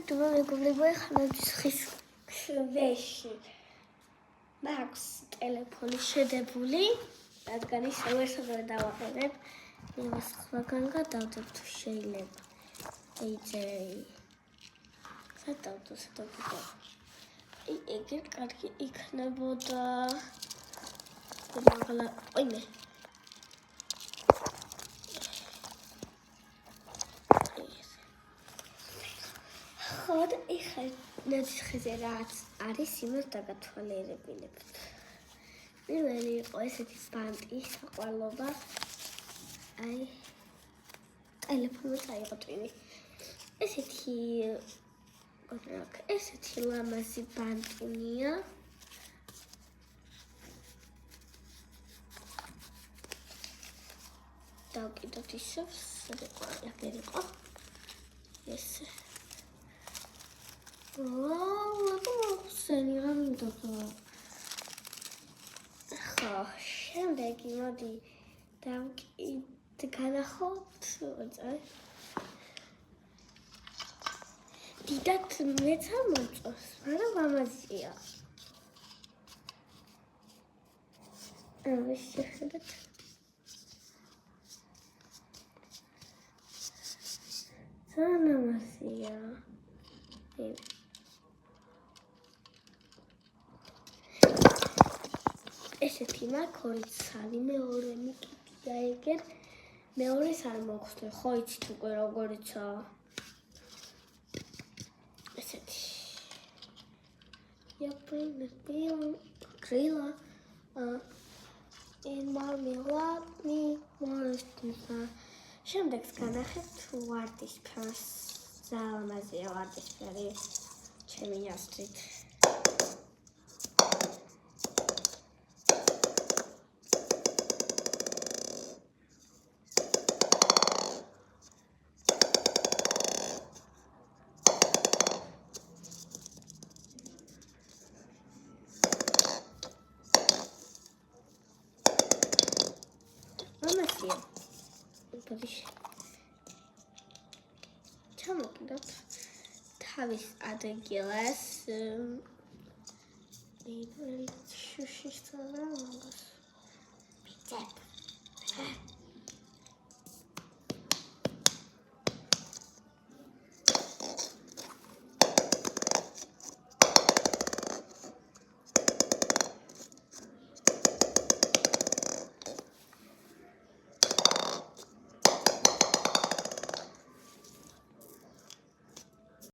Tudom, მეგობრებო, ახლა ხის ქვეში მაქვს ტელეფონი შედებული, რადგან ისევ ერთადრე დავაყენებ, იმას სხვაგან გადავდებ თუ შეიძლება. ეიძეი. სადავდო. ეგერ კარგი იქნებოდა. მაგალა, ოიმე. ხოდ ეხლა ნაცხეზე რაც არის იმას დაგათვალიერებინებთ. პირველი იყო ესეთი ბანტი საყვალობა. აი ტელეფონი წაიღო ტვინი. ესეთი ლამაზი ბანტინია. დავკიდოთ ისევ, სად იყო? ესე. სენი რა მინდა ხო, შემდეგი მოდი განახოთ დიდად მეც არ მოწონს, მაგრამ ლამაზია. ეს შეხედეთ. ლამაზია. ესეთი მაქვს ორი ცალი, მეორე მიკიდია ეგერ. მეორეს არ მოხსნე, ხო იცით უკვე როგორიცაა. ესეთი. გრილა. მარმელადი, მორესტისა. შემდეგს განახეთ ვარდისფერს. ზალამაზია ვარდისფერი. ჩემი ასტრით. Mamacita. ჩამოკიდოთ თავის ადგილას. შუშის წავა მაგას. პიცებ.